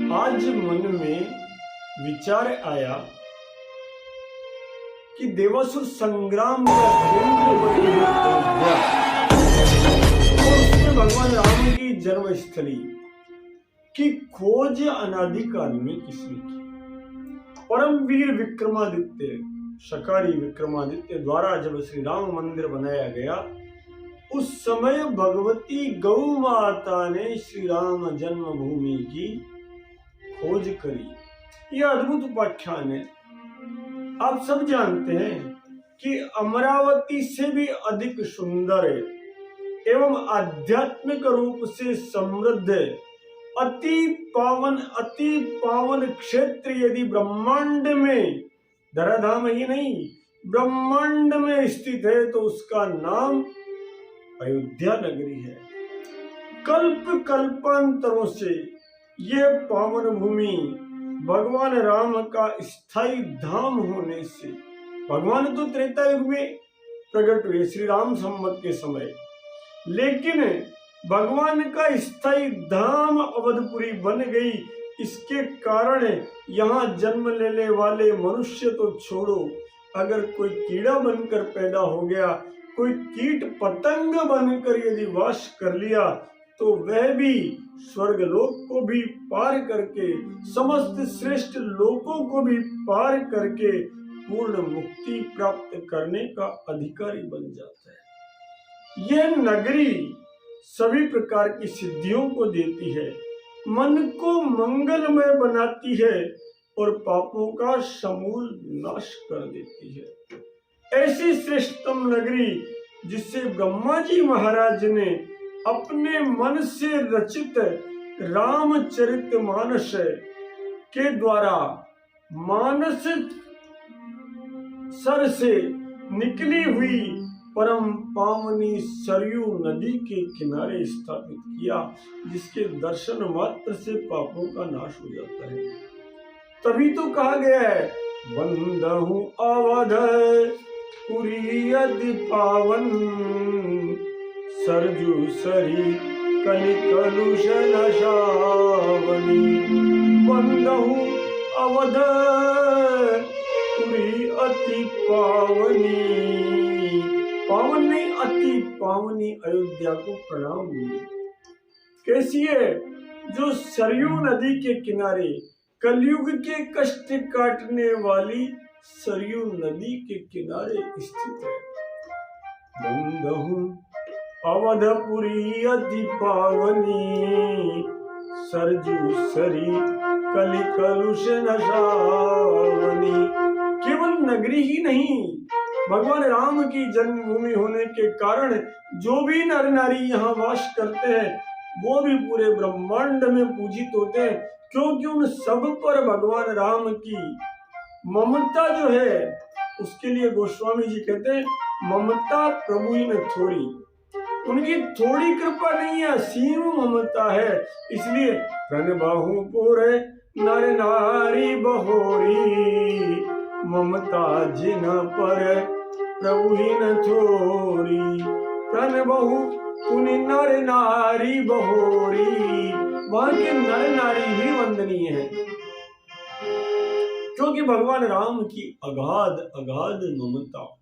आज मन में विचार आया कि देवासुर संग्राम का केंद्र बनी है अयोध्या और उसमें भगवान राम की जन्मस्थली की खोज अनादिकाल में किसने की। परमवीर विक्रमादित्य शकारी विक्रमादित्य द्वारा जब श्री राम मंदिर बनाया गया, उस समय भगवती गौ माता ने श्री राम जन्मभूमि की खोज करी। यह अद्भुत उपाख्यान है। आप सब जानते हैं कि अमरावती से भी अधिक सुंदर एवं आध्यात्मिक रूप से समृद्ध अति पावन क्षेत्र यदि ब्रह्मांड में, धराधाम ही नहीं ब्रह्मांड में स्थित है तो उसका नाम अयोध्या नगरी है। कल्पांतरों से यह पावन भूमि भगवान राम का स्थायी धाम होने से, भगवान तो त्रेता युग में प्रकट हुए श्री राम संवत के समय, लेकिन भगवान का स्थायी धाम अवधपुरी बन गई। इसके कारण यहाँ जन्म लेने वाले मनुष्य तो छोड़ो, अगर कोई कीड़ा बनकर पैदा हो गया, कोई कीट पतंग बनकर यदि वास कर लिया, तो वह भी स्वर्ग लोक को भी पार करके, समस्त श्रेष्ठ लोकों को भी पार करके पूर्ण मुक्ति प्राप्त करने का अधिकारी बन जाता है। यह नगरी सभी प्रकार की सिद्धियों को देती है, मन को मंगलमय बनाती है और पापों का समूल नाश कर देती है। ऐसी श्रेष्ठतम नगरी जिसे ब्रह्मा जी महाराज ने अपने मन से रचित रामचरितमानस के द्वारा मानस सर से निकली हुई परम पावनी सरयू नदी के किनारे स्थापित किया, जिसके दर्शन मात्र से पापों का नाश हो जाता है। तभी तो कहा गया है, बंदहु अवध पुरी अति पावन, सरजू सरी कलि कलुष नशावनी। बंदहु अवध पुरी अति पावनी, पावन नहीं अति पावनी अयोध्या को प्रणाम। कैसी है? जो सरयू नदी के किनारे कलयुग के कष्ट काटने वाली सरयू नदी के किनारे स्थित है। बंदहु अवधपुरी अति पावनी, सरजू सरी कलि कलुष नशावनी। केवल नगरी ही नहीं, भगवान राम की जन्मभूमि होने के कारण जो भी नर नारी यहाँ वास करते हैं वो भी पूरे ब्रह्मांड में पूजित होते हैं, क्योंकि उन सब पर भगवान राम की ममता जो है, उसके लिए गोस्वामी जी कहते हैं, ममता प्रभु ही में थोड़ी। उनकी थोड़ी कृपा नहीं है, असीम ममता है। इसलिए प्रण बाहु पूरे नर नारी बहोरी, ममता जिन पर प्रभु ही न थोरी। प्रण बहु पुनि नर नारी बहोरी, वहां के नर नारी भी वंदनीय है, क्योंकि भगवान राम की अगाध ममता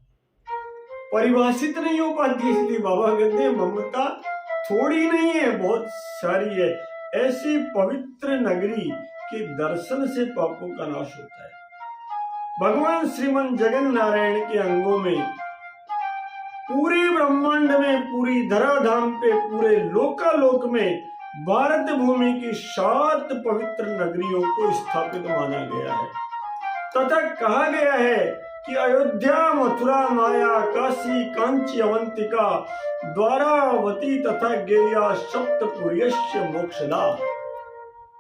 परिभाषित नहीं हो पाती। इसलिए बाबा कहते हैं ममता थोड़ी नहीं है, बहुत सारी है। ऐसी पवित्र नगरी के दर्शन से पापों का नाश होता है। भगवान श्रीमन जगन नारायण के अंगों में, पूरे ब्रह्मांड में, पूरी धराधाम पे, पूरे लोकालोक में भारत भूमि की 7 पवित्र नगरियों को स्थापित माना गया है तथा कहा गया है कि अयोध्या, मथुरा, माया, काशी, कांची, अवंतिका, द्वारावती तथा गेया सप्तपुर्यस्य मोक्षदा।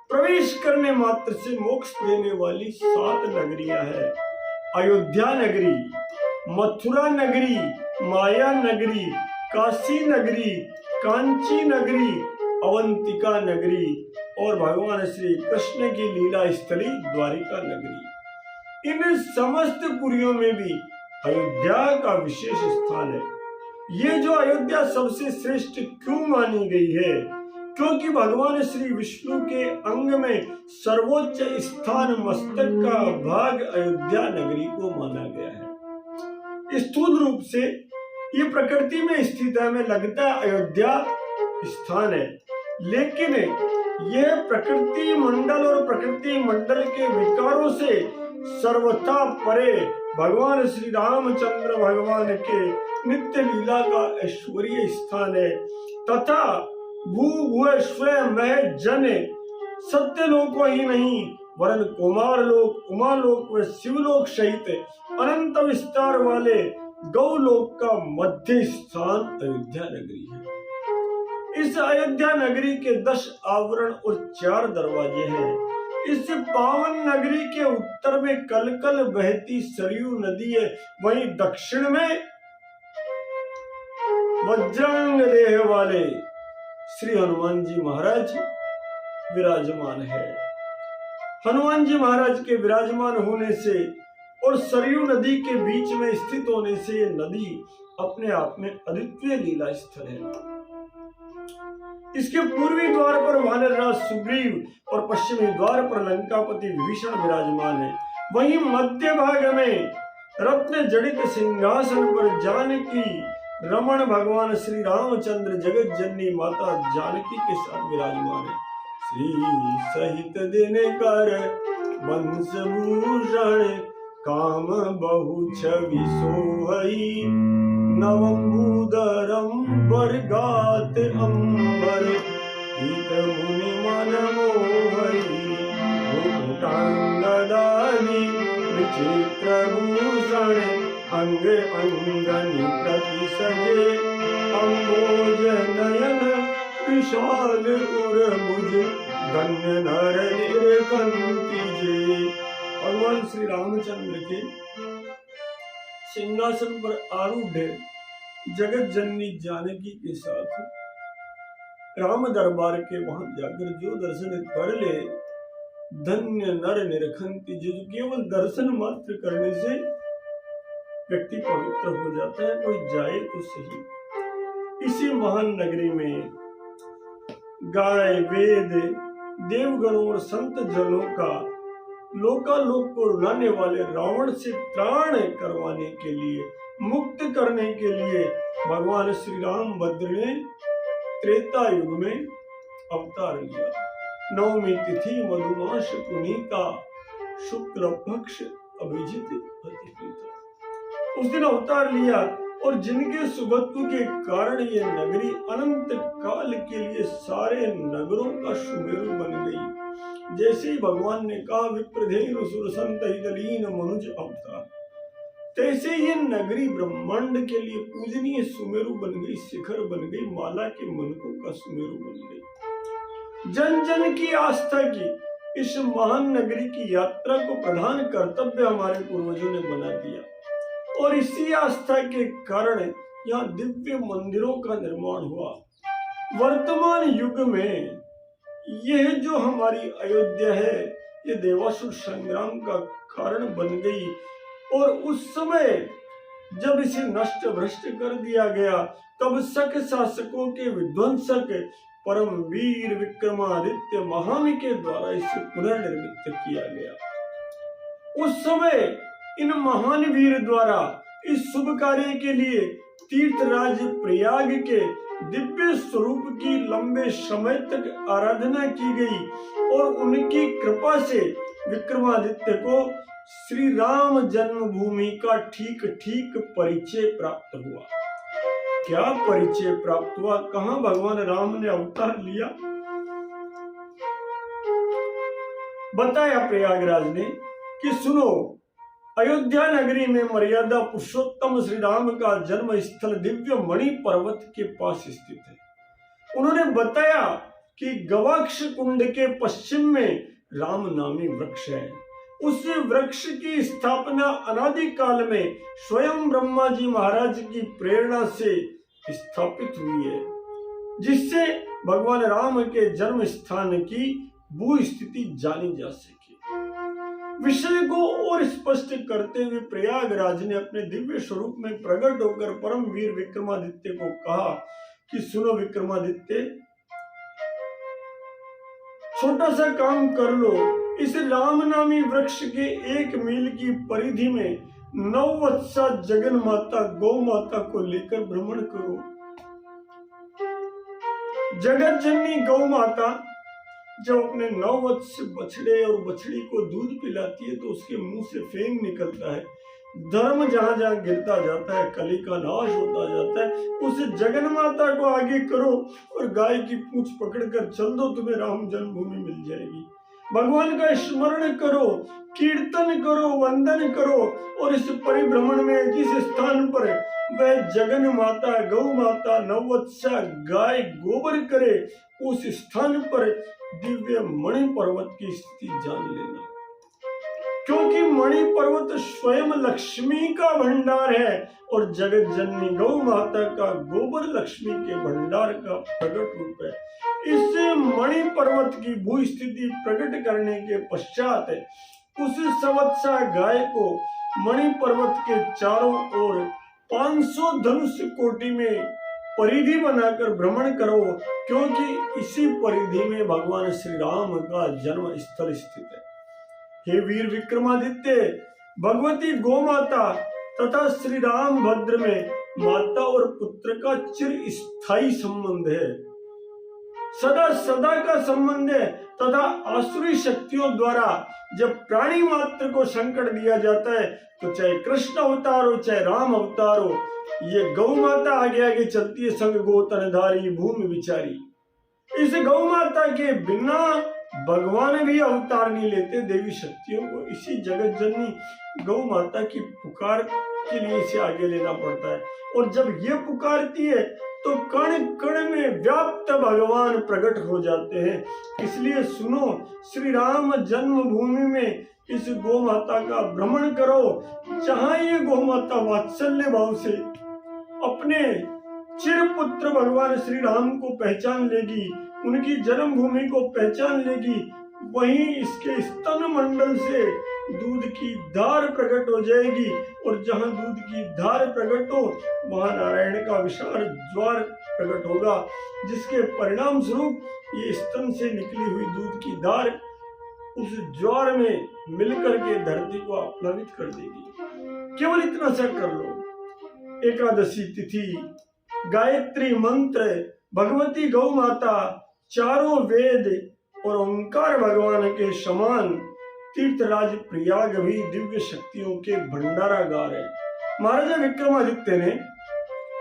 प्रवेश करने मात्र से मोक्ष देने वाली 7 नगरियां हैं। अयोध्या नगरी, मथुरा नगरी, माया नगरी, काशी नगरी, कांची नगरी, अवंतिका नगरी और भगवान श्री कृष्ण की लीला स्थली द्वारिका नगरी। इन समस्त पुरियों में भी अयोध्या का विशेष स्थान है। ये जो अयोध्या सबसे श्रेष्ठ क्यों मानी गई है, क्योंकि भगवान श्री विष्णु के अंग में सर्वोच्च स्थान मस्तक का भाग अयोध्या नगरी को माना गया है। स्थूल रूप से ये प्रकृति में स्थित है, हमें लगता है अयोध्या स्थान है, लेकिन यह प्रकृति मंडल और प्रकृति मंडल के विकारों से सर्वथा परे भगवान श्री रामचंद्र भगवान के नित्य लीला का ऐश्वर्य स्थान है तथा भू भुव स्वयं मह जन सत्यलोक ही नहीं वरन कुमार लोक, उमालोक व शिवलोक सहित अनंत विस्तार वाले गौलोक का मध्य स्थान अयोध्या नगरी है। इस अयोध्या नगरी के 10 आवरण और 4 दरवाजे हैं। इस पावन नगरी के उत्तर में कलकल बहती सरयू नदी है, वहीं दक्षिण में वज्रांग देह वाले श्री हनुमान जी महाराज विराजमान है। हनुमान जी महाराज के विराजमान होने से और सरयू नदी के बीच में स्थित होने से ये नदी अपने आप में अद्वितीय लीला स्थल है। इसके पूर्वी द्वार पर वानरराज सुग्रीव और पश्चिमी द्वार पर लंकापति विभीषण विराजमान है। वहीं मध्य भाग में रत्न जड़ित सिंहासन पर जानकी रमण भगवान श्री रामचंद्र जगत जननी माता जानकी के साथ विराजमान है। श्री सहित दिनकर वंशभूषण काम बहु छवि सोहई नवंबूदरम बरगात अंबर हित मुनि मन मोहई मुकुटांगदानी विचित्र भूषण अंग अंगनि प्रति सजे अंबोज नयन विशाल उर्मुज धन्य नर निरकंति जे। भगवान श्री रामचंद्र के सिंहासन पर आरूढ़ जगत जननी जानकी के साथ राम दरबार के वहां जाकर जो दर्शन कर ले धन्य नर निरखंति, जो केवल दर्शन मात्र करने से व्यक्ति पवित्र हो जाता है, कोई जाए तो सही। इसी महान नगरी में गाय वेद देवगणों और संत जनों का लोकालोक को रुलाने वाले रावण से त्राण करवाने के लिए, मुक्त करने के लिए भगवान श्री रामभद्र ने त्रेता युग में अवतार लिया। नवमी तिथि मधुमास पुनीता शुक्ल पक्ष अभिजित प्रतिपीता, उस दिन अवतार लिया और जिनके सुभत्व के कारण ये नगरी अनंत काल के लिए सारे नगरों का सुमेरु बन गई। जैसे ही भगवान ने कहा विप्रधेनु सुरसंत हितलीन मनुज अवतार, तैसे ये नगरी ब्रह्मांड के लिए पूजनीय सुमेरु बन गई, शिखर बन गई, माला के मनकों का सुमेरु बन गई। जन जन की आस्था की इस महान नगरी की यात्रा को प्रधान कर्तव्य हमारे पूर्वजों ने बना दिया और इसी आस्था के कारण यहाँ दिव्य मंदिरों का निर्माण हुआ। वर्तमान युग में यह जो हमारी अयोध्या है, ये देवासुर संग्राम का कारण बन गई और उस समय जब इसे नष्ट भ्रष्ट कर दिया गया तब शक शासकों के विध्वंसक परम वीर विक्रमादित्य महामी के द्वारा इसे पुनर्निर्मित किया गया। उस समय इन महान वीर द्वारा इस शुभ कार्य के लिए तीर्थराज प्रयाग के दिव्य स्वरूप की लंबे समय तक आराधना की गई और उनकी कृपा से विक्रमादित्य को श्री राम जन्मभूमि का ठीक ठीक परिचय प्राप्त हुआ। क्या परिचय प्राप्त हुआ? कहां भगवान राम ने अवतार लिया? बताया प्रयागराज ने कि सुनो, अयोध्या नगरी में मर्यादा पुरुषोत्तम श्री राम का जन्म स्थल दिव्य मणि पर्वत के पास स्थित है। उन्होंने बताया कि गवाक्ष कुंड के पश्चिम में राम नामी वृक्ष है। उस वृक्ष की स्थापना अनादि काल में स्वयं ब्रह्मा जी महाराज की प्रेरणा से स्थापित हुई है, जिससे भगवान राम के जन्म स्थान की भू स्थिति जानी जा सके। विषय को और स्पष्ट करते हुए प्रयागराज ने अपने दिव्य स्वरूप में प्रकट होकर परम वीर विक्रमादित्य को कहा कि सुनो विक्रमादित्य, छोटा सा काम कर लो। इस राम नामी वृक्ष के 1 मील की परिधि में 9 वत्सा जगन माता गौ माता को लेकर भ्रमण करो। जगत जननी गौ माता जब अपने 9 वत्स बछड़े और बछड़ी को दूध पिलाती है तो उसके मुंह से फेंग निकलता है। धर्म जहां जहां गिरता जाता है, कली का नाश होता जाता है। उस जगन माता को आगे करो और गाय की पूंछ पकड़कर चल दो, तुम्हें राम जन्मभूमि मिल जाएगी। भगवान का स्मरण करो, कीर्तन करो, वंदन करो और इस परिभ्रमण में जिस स्थान पर वह जगन माता गौ माता 9 वत्सा गाय गोबर करे, उस स्थान पर दिव्य मणि पर्वत की स्थिति जान लेना, क्योंकि मणि पर्वत स्वयं लक्ष्मी का भंडार है और जगत जननी गौ माता का गोबर लक्ष्मी के भंडार का प्रकट रूप है। इस मणि पर्वत की भू स्थिति प्रकट करने के पश्चात उस सवत्सा गाय को मणि पर्वत के चारों ओर 500 धनुष कोटि में परिधि बनाकर भ्रमण करो, क्योंकि इसी परिधि में भगवान श्री राम का जन्म स्थल स्थित है। हे वीर विक्रमादित्य, भगवती गौ माता तथा श्री राम भद्र में माता और पुत्र का चिर स्थायी संबंध है, सदा सदा का संबंध है तथा आसुरी शक्तियों द्वारा जब प्राणी मात्र को संकट दिया जाता है तो चाहे कृष्ण अवतार हो चाहे राम अवतार हो, ये गौ माता आगे आगे चलती है, संग गोतनधारी भूमि विचारी। इस गौ माता के बिना भगवान भी अवतार नहीं लेते। देवी शक्तियों को इसी जगत जननी गौ माता की पुकार के लिए इसे आगे लेना पड़ता है, और जब ये पुकारती है तो कण कण में व्याप्त भगवान प्रकट हो जाते हैं। इसलिए सुनो, श्री राम जन्मभूमि में इस गौ माता का भ्रमण करो, जहां ये गौ माता वात्सल्य भाव से अपने चिर पुत्र भगवान श्री राम को पहचान लेगी, उनकी जन्मभूमि को पहचान लेगी, वहीं इसके स्तन मंडल से दूध की धार प्रकट हो जाएगी, और जहां दूध की धार प्रकट हो वहां नारायण का विशाल ज्वार प्रकट होगा, जिसके परिणाम स्वरूप ये स्तन से निकली हुई दूध की धार उस ज्वार में मिलकर के धरती को आप्लावित कर देगी। केवल इतना सा कर लो। एकादशी तिथि, गायत्री मंत्र, भगवती गौ माता, चारों वेद और ओंकार भगवान के समान तीर्थराज प्रयाग भी दिव्य शक्तियों के भंडारागार है। महाराजा विक्रमादित्य ने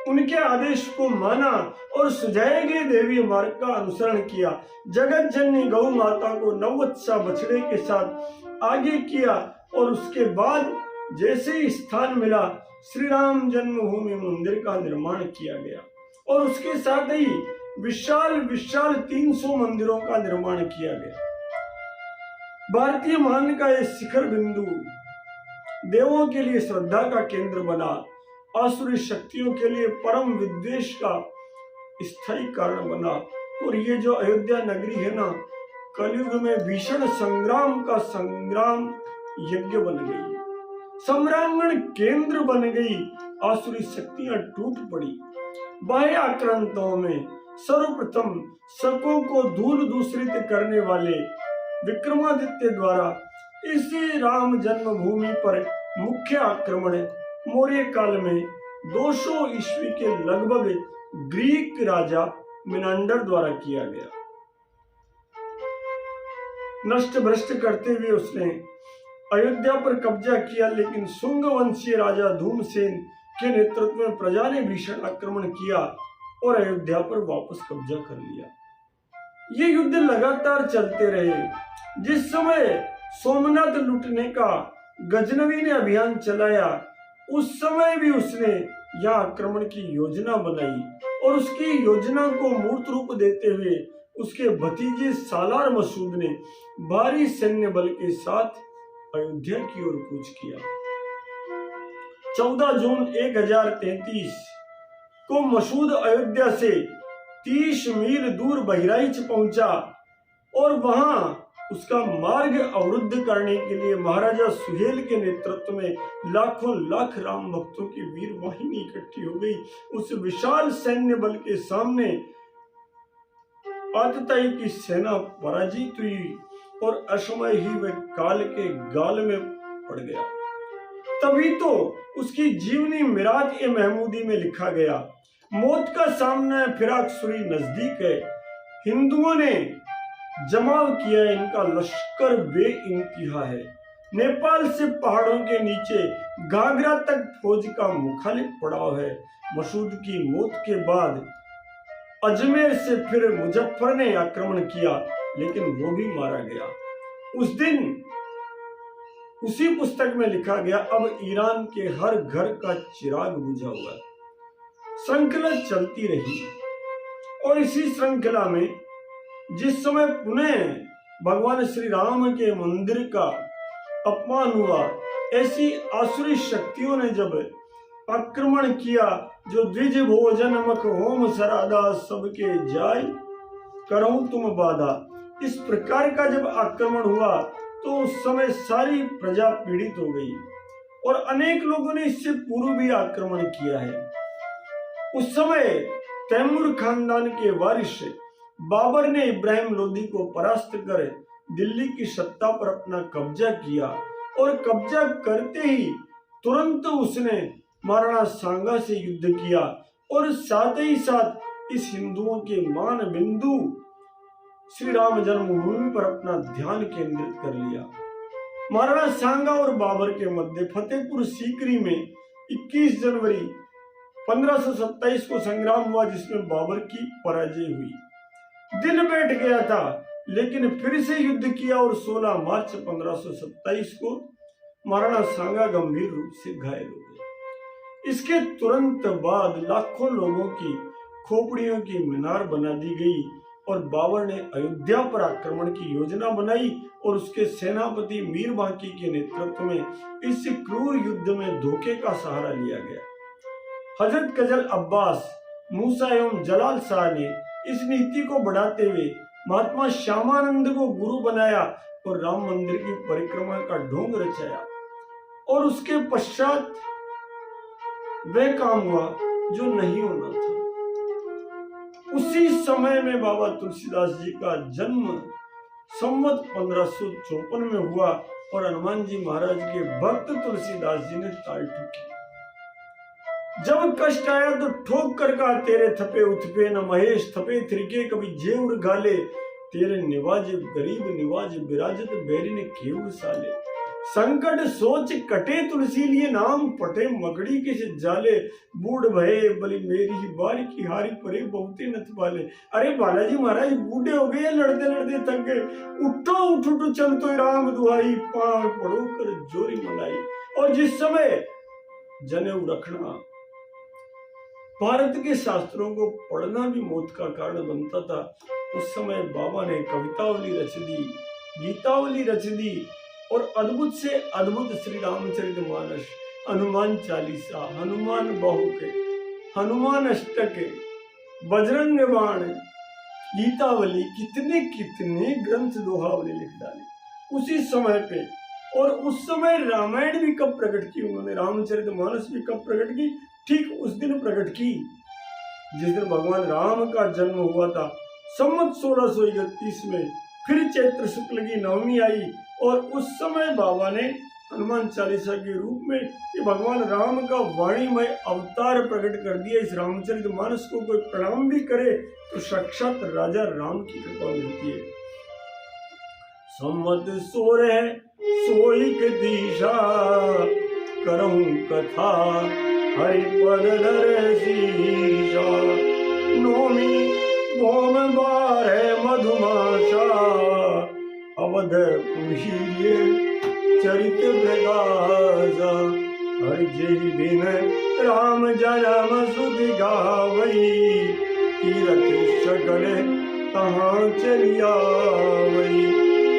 उनके आदेश को माना और सुझाए गए देवी मार्ग का अनुसरण किया। जगत जननी गौ माता को 9 वत्सा बछड़े के साथ आगे किया और उसके बाद जैसे ही स्थान मिला श्री राम जन्मभूमि मंदिर का निर्माण किया गया, और उसके साथ ही विशाल विशाल 300 मंदिरों का निर्माण किया गया। भारतीय मान का यह शिखर बिंदु देवों के लिए श्रद्धा का केंद्र बना, आसुरी शक्तियों के लिए परम विद्वेष का स्थायी कारण बना, और ये जो अयोध्या नगरी है ना, कलयुग में भीषण संग्राम का संग्राम यज्ञ बन गई, सम्रांगण केंद्र बन गई। आसुरी शक्तियां टूट पड़ी। बाह्य आक्रांताओं में सर्वप्रथम शकों को धूल दूषित करने वाले विक्रमादित्य द्वारा इसी राम जन्मभूमि पर मुख्य आक्रमण मौर्य काल में 200 ईस्वी के लगभग ग्रीक राजा मिनांडर द्वारा किया गया। नष्ट भ्रष्ट करते हुए उसने अयोध्या पर कब्जा किया, लेकिन शुंग वंशीय राजा धूमसेन के नेतृत्व में प्रजा ने भीषण आक्रमण किया और अयोध्या पर वापस कब्जा कर लिया। ये युद्ध लगातार चलते रहे। जिस समय सोमनाथ लूटने का गजनवी ने अभियान चलाया, उस समय भी उसने यह आक्रमण की योजना बनाई, और उसकी योजना को मूर्त रूप देते हुए उसके भतीजे सालार मसूद ने भारी सैन्य बल के साथ अयोध्या की ओर कूच किया। 14 जून 1033 को मसूद अयोध्या से 30 मील दूर बहराइच पहुंचा, और वहां उसका मार्ग अवरुद्ध करने के लिए महाराजा सुहेल के नेतृत्व में लाखों लाख राम भक्तों की वीर वाहिनी इकट्ठी हो गई। उस विशाल सैन्य बल के सामने आतताई की सेना पराजित हुई और असमय ही वह काल के गाल में पड़ गया। तभी तो उसकी जीवनी मिराज ए महमूदी में लिखा गया, मौत का सामना है, फिराक सुरी नजदीक है, हिंदुओं ने जमाव किया, इनका लश्कर बेइंतहा है, नेपाल से पहाड़ों के नीचे घाघरा तक फौज का मुखालिफ पड़ाव है। मसूद की मौत के बाद अजमेर से फिर मुजफ्फर ने आक्रमण किया, लेकिन वो भी मारा गया। उस दिन उसी पुस्तक में लिखा गया, अब ईरान के हर घर का चिराग बुझा हुआ है। श्रृंखला चलती रही और इसी श्रृंखला में जिस समय पुनः भगवान श्री राम के मंदिर का अपमान हुआ, ऐसी आसुरी शक्तियों ने जब आक्रमण किया, जो द्विज भोजन मख होम सरादा, सबके जाय करहूं तुम बाधा, इस प्रकार का जब आक्रमण हुआ तो उस समय सारी प्रजा पीड़ित हो गई और अनेक लोगों ने इससे पूर्व भी आक्रमण किया है। उस समय तैमूर खानदान के वारिस बाबर ने इब्राहिम लोदी को परास्त कर दिल्ली की सत्ता पर अपना कब्जा किया और कब्जा करते ही तुरंत उसने महाराणा सांगा से युद्ध किया और साथ ही साथ इस हिंदुओं के मान बिंदु श्री राम जन्मभूमि पर अपना ध्यान केंद्रित कर लिया। महाराणा सांगा और बाबर के मध्य फतेहपुर सीकरी में 21 जनवरी 1527 को संग्राम हुआ, जिसमें बाबर की पराजय हुई। दिन बैठ गया था, लेकिन फिर से युद्ध किया और 16 मार्च 1527 को महाराणा सांगा गंभीर रूप से घायल हो गए। इसके तुरंत बाद लाखों लोगों की खोपड़ियों की मीनार बना दी गई और बाबर ने अयोध्या पर आक्रमण की योजना बनाई और उसके सेनापति मीर बांकी के नेतृत्व में इस क्रूर युद्ध में धोखे का सहारा लिया गया। हजरत कजल अब्बास मूसा एवं जलाल शाह ने इस नीति को बढ़ाते हुए महात्मा श्यामानंद को गुरु बनाया और राम मंदिर की परिक्रमा का ढोंग रचाया और उसके पश्चात वह काम हुआ जो नहीं होना था। उसी समय में बाबा तुलसीदास जी का जन्म संवत 1554 में हुआ और हनुमान जी महाराज के भक्त तुलसीदास जी ने ताल ठोकी। जब कष्ट आया तो ठोक कर कहा, तेरे थपे उथपे न महेश थपे त्रिके, कभी जेवर गाले, तेरे निवाज गरीब निवाज विराजत बैरी ने केवल साले। संकट सोच कटे तुलसी लिए नाम, पटे मकड़ी के से जाले, बूढ़ भये बलि मेरी ही बारी की हारी परे बहुते नथ वाले। अरे बालाजी महाराज बूढ़े हो गए, लड़ते लड़ते थक गए, उठो उठ उठ चल तो राम दुहाई, पांव पड़ो कर जोरी मनाई। और जिस समय जनेऊ रखना, भारत के शास्त्रों को पढ़ना भी मौत का कारण बनता था, उस समय बाबा ने कवितावली रच दी, गीतावली रच दी और अद्भुत से अद्भुत श्री रामचरितमानस, हनुमान चालीसा, हनुमान बाहुके, हनुमान अष्टक, बजरंग बाण, गीतावली, कितने कितने ग्रंथ दोहावली लिख डाले उसी समय पे। और उस समय रामायण भी कब प्रकट की उन्होंने, रामचरितमानस भी कब प्रकट की, ठीक उस दिन प्रकट की जिस दिन भगवान राम का जन्म हुआ था। संवत 1631 में फिर चैत्र शुक्ल की नवमी आई और उस समय बाबा ने हनुमान चालीसा के रूप में ये भगवान राम का वाणीमय अवतार प्रकट कर दिया। इस रामचरितमानस को कोई प्रणाम भी करे तो साक्षात राजा राम की कृपा मिलती है। संवत 16 सोईक दिशा, करहूं कथा हरि पद शीशा, नौमी भौम 12 मधुमासा, अवधपुरी चरित प्रकाशा, हरि जय दिन राम जन्म सुध गावई, तीरथ सकल कहाँ चलिया वही।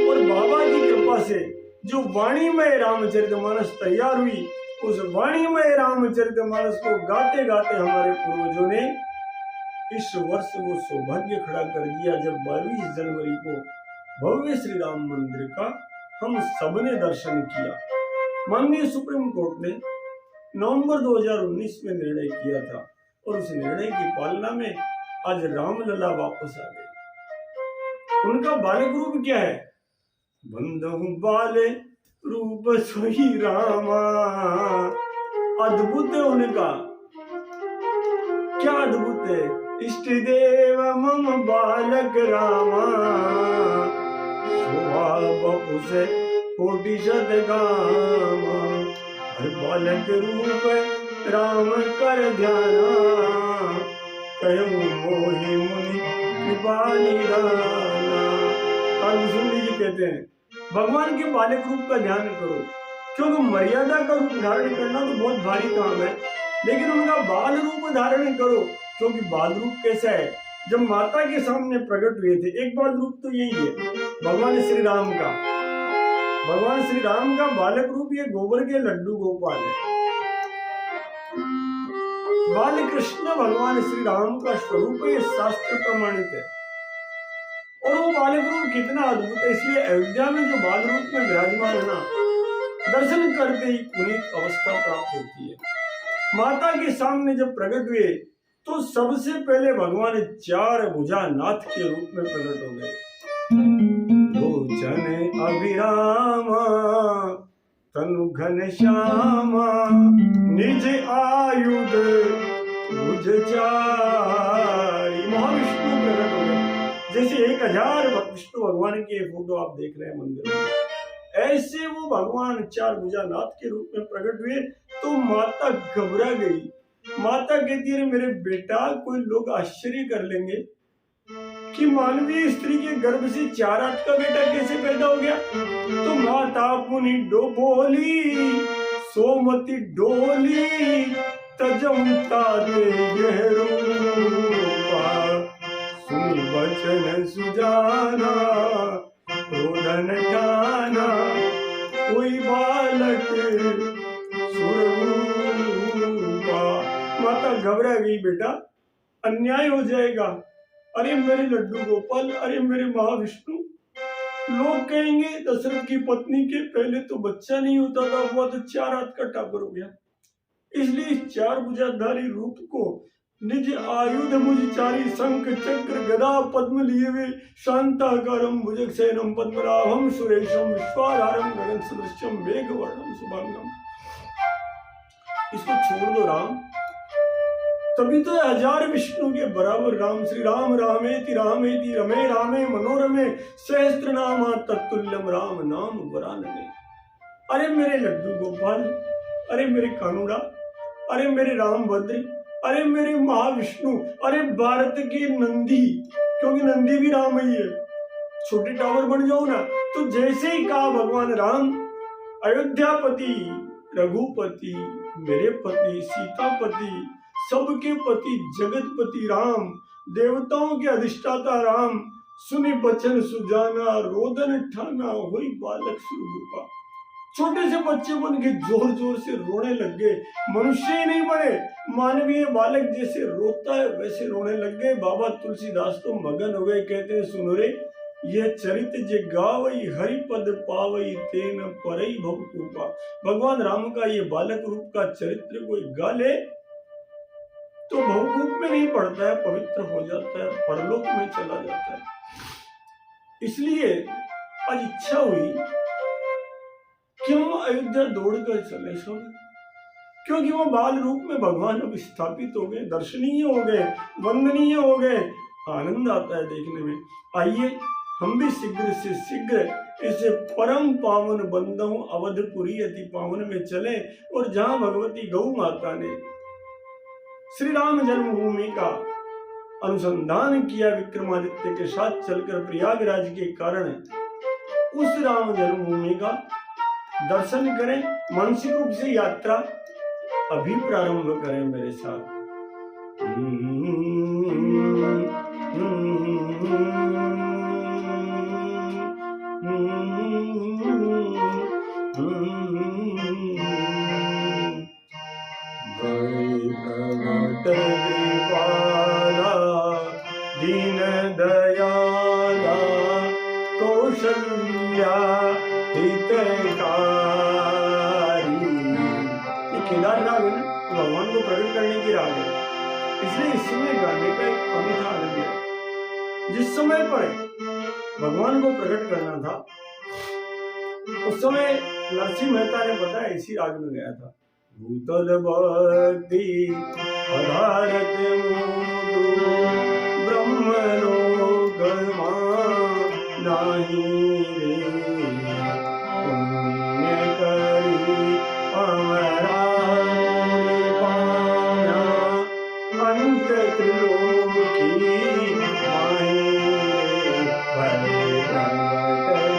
और बाबा की कृपा से जो वाणीमय रामचरितमानस तैयार हुई, उस वाणीमय रामचरितमानस को गाते गाते हमारे पूर्वजों ने इस वर्ष वो सौभाग्य खड़ा कर दिया जब 22 जनवरी को भव्य श्री राम मंदिर का हम सबने दर्शन किया। माननीय सुप्रीम कोर्ट ने नवंबर 2019 में निर्णय किया था और उस निर्णय की पालना में आज रामलला वापस आ गई। उनका बालक रूप क्या है? बंधु बाले रूप सोई रामा। अद्भुत है उनका, क्या अद्भुत है। इष्ट देव मम बालक रामा, स्वभाव उसे कोटि शत गामा। हर बालक रूप राम कर ध्याना, कहूँ मोहि मुनि कृपा निधाना। कालभूषण जी कहते हैं भगवान के बालक रूप का ध्यान करो, क्योंकि मर्यादा का रूप धारण करना तो बहुत भारी काम है, लेकिन उनका बाल रूप धारण करो। क्योंकि बाल रूप कैसा है? जब माता के सामने प्रकट हुए थे, एक बाल रूप तो यही है भगवान श्री राम का। भगवान श्री राम का बालक रूप ये गोबर के लड्डू गोपाल है। बाल कृष्ण भगवान श्री राम का स्वरूप है, शास्त्र प्रमाणित है। और वो बालक रूप कितना अद्भुत है, इसलिए अयोध्या में जो बाल रूप में विराजमान है ना, दर्शन करते ही पुनीत अवस्था प्राप्त होती है। माता के सामने जब प्रकट हुए तो सबसे पहले भगवान चार भुजा नाथ के रूप में प्रकट हो गए। लोचन अभिरामा तनु घन श्यामा, निज आयुध भुज चारि। महाविष्णु प्रकट हो गए। जैसे 1000 विष्णु भगवान के फोटो आप देख रहे हैं मंदिर में, ऐसे वो भगवान चार भुजा नाथ के रूप में प्रकट हुए। तो माता घबरा गई। माता कहती है मेरे बेटा, कोई लोग आश्चर्य कर लेंगे कि मानवीय स्त्री के गर्भ से 4 हाथ का बेटा कैसे पैदा हो गया। तो माता पुनि बोली सोमति डोली, तजमता दे यह रूपा। सुनि वचन सुजाना रोदन ठाना, कोई बालक सुररूपा। माता घबरा गई, बेटा अन्याय हो जाएगा। अरे मेरे लड्डू गोपाल, अरे मेरे महाविष्णु, लोग कहेंगे दशरथ की पत्नी के पहले तो बच्चा नहीं होता था, हुआ तो 4 हाथ का टापर हो गया। इसलिए इस 4 भुजाधारी रूप को निज आयुध मुझचारी, शंख चक्र गदा पद्म लिए हुए, शांताकारं भुजगशयनं पद्मनाभं सुरेशं, विश्वाधारं गगन सदृशं, मेघवर्णं शुभांगं। इसको छोड़ दो राम, तभी तो 1000 विष्णु के बराबर राम। श्री राम रामेति रामेति रमे रामे मनोरमे, सहस्त्रनामा तत्तुल्यम राम नाम वरानने। अरे मेरे लड्डू गोपाल, अरे मेरे कानूड़ा, अरे मेरे रामभद्र, अरे मेरे महाविष्णु, अरे भारत के नंदी, क्योंकि नंदी भी राम ही है, छोटे टावर बन जाओ ना। तो जैसे ही कहा भगवान राम, अयोध्यापति, रघुपति, मेरे पति, सीतापति, सबके पति, जगतपति राम, देवताओं के अधिष्ठाता राम, सुनि बचन सुजाना रोदन ठाना, होई बालक सुरभूपा। छोटे से बच्चे बन के जोर जोर से रोने लग गए। मनुष्य ही नहीं बने, मानवीय बालक जैसे रोता है वैसे रोने लग गए। बाबा तुलसीदास तो मगन हो गए, कहते हैं सुनो रे, यह चरित्र जे गावई हरिपद पावई, तेन परई भवकूपा। भगवान राम का ये बालक रूप का चरित्र कोई गा ले तो भवकूप में नहीं पड़ता है, पवित्र हो जाता है, परलोक में चला जाता है। इसलिए आज इच्छा हुई कि हम अयोध्या दौड़कर चले सब, क्योंकि वो बाल रूप में भगवान अब स्थापित हो गए, दर्शनीय हो गए, वंदनीय हो गए। आनंद आता है देखने में। आइए हम भी शीघ्र से शीघ्र इसे परम पावन बंदों अवधपुरी अति पावन में चले, और जहां भगवती गौ माता ने श्री राम जन्मभूमि का अनुसंधान किया, विक्रमादित्य के साथ चलकर प्रयागराज के कारण, उस राम जन्मभूमि का दर्शन करें, मानसिक रूप से यात्रा अभी प्रारंभ करें मेरे साथ। दीन दयाला कौशल्या हितकारी। ये केदार राग है ना, भगवान को प्रकट करने की राग है, इसलिए इस समय गाने का एक अनूठा आनंद है। जिस समय पर भगवान को प्रकट करना था। उस समय नरसिंह मेहता ने बताया इसी राग में गया था। भूतल भक्ति पदारथ मूडु ब्रह्मलोक नाही रे पुण्य करी अमरा पाया अंत त्रिलोकी माही रे प्रगट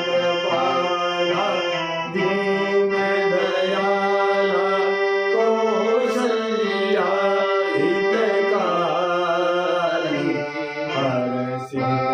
कृपाला दीन दयाला कौशल्या हितकारी हर सिंह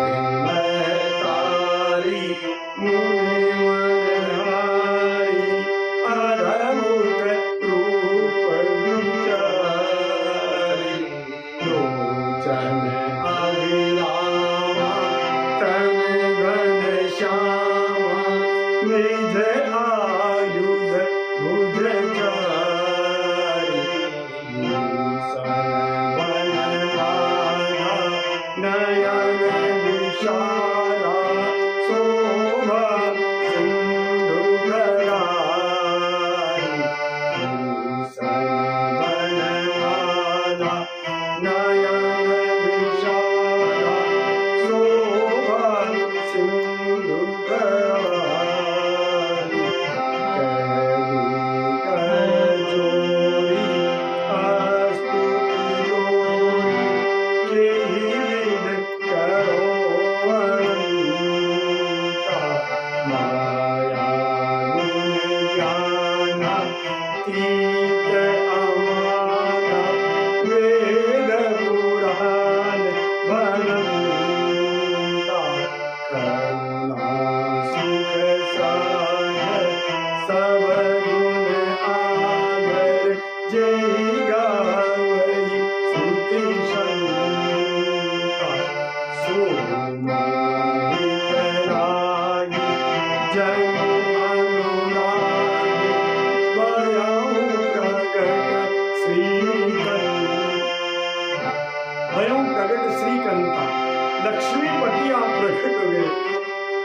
लक्ष्मीपति आप प्रकट हुए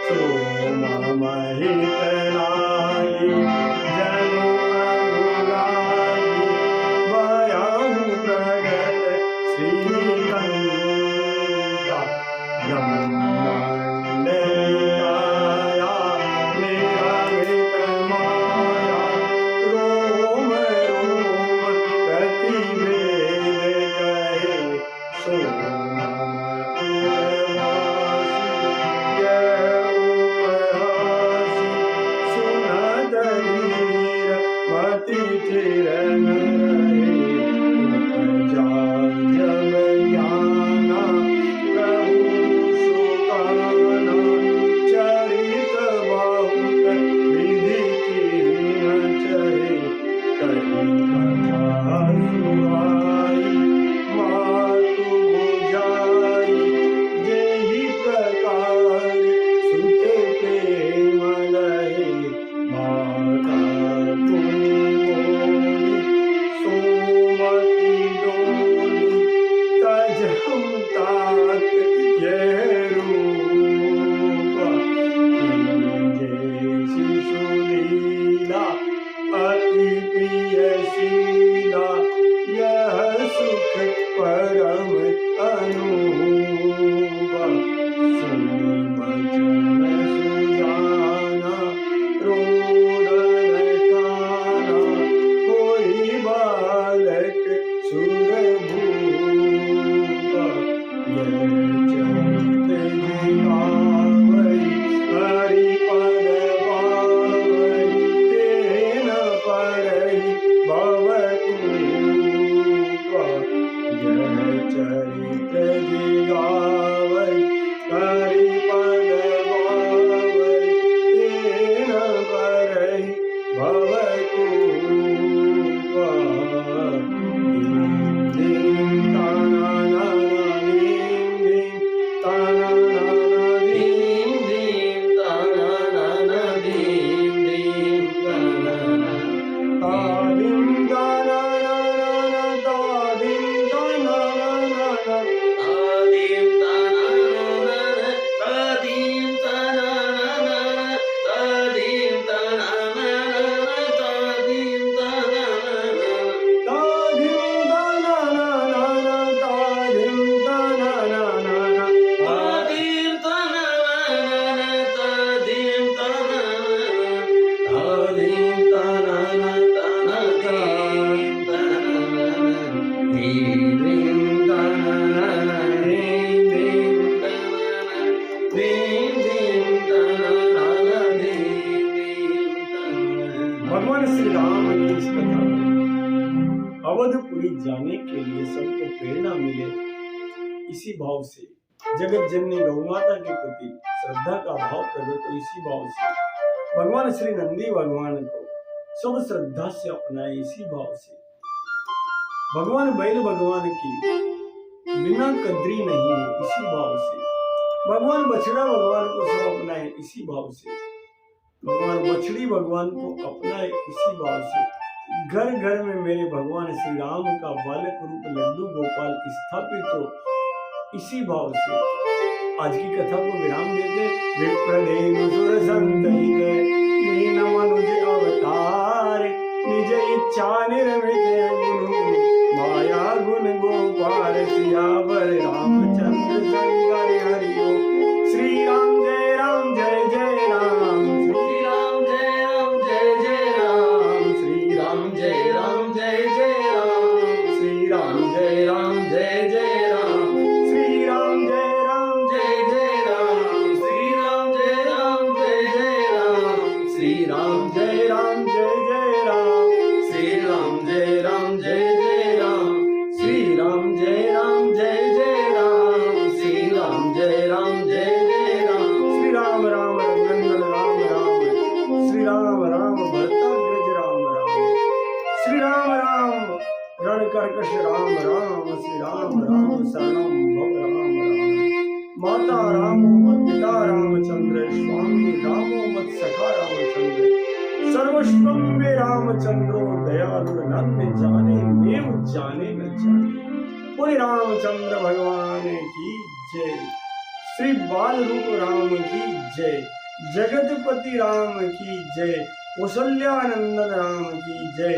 सो महितलाई जनु अनुरागी भयहु प्रगट श्रीकंता ब्रह्मांडया निरामित माया रोम रोम प्रतिवेद कहे सो भगवान श्री राम की इस कथा को अवधपुरी जाने के लिए सबको प्रेरणा मिले, इसी भाव से जगत जननी गौ माता के प्रति श्रद्धा का भाव प्रकट हो, इसी भाव से भगवान श्री नंदी भगवान को सब श्रद्धा से अपनाए, इसी भाव से भगवान बैल भगवान की बिना कद्री नहीं हो, इसी भाव से भगवान बछड़ा भगवान को सब अपनाए, इसी भाव से भगवान बछड़ी भगवान को अपनाए, इसी भाव से घर घर में मेरे भगवान श्री राम का बालक रूप लड्डू गोपाल स्थापित हो, इसी भाव से आज की कथा को विराम देते। विप्रदेव सुर संतहिते दीन मनुज अवतार, निज इच्छा निर्मित गुरु माया गुण गोपाल, सियावर रामचंद्र शंकर हरि ओम। श्री राम जय राम जय जय राम, श्री राम जय राम जय जय राम, श्री राम जय राम जय जय राम, श्री राम जय राम जय जय राम, श्री राम जय राम जय जय राम, श्री राम जय राम जय जय राम, श्री राम जय राम जय जय राम, श्री राम जय राम जय जय राम, श्री राम जय राम जय जय राम, श्री राम जय राम जय जय राम। श्री राम राम रघुनंदन राम राम, श्री राम राम भरताग्रज राम राम, श्री राम राम रणकर्कश राम राम, श्री राम राम शरणम भव राम राम। माता रामो मत पिता रामचंद्र, स्वामी रामो मत सखा रामचंद्र, सर्वस्वं मे रामचंद्रो दयालु नन्द जाने देव जाने न जाने। बोले रामचंद्र भगवान की जय, श्री बाल रूप राम की जय, जगतपति राम की जय, कौशल्यानंदन राम की जय,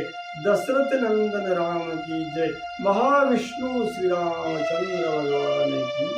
दशरथ नंदन राम की जय, महाविष्णु श्री रामचंद्र भगवान की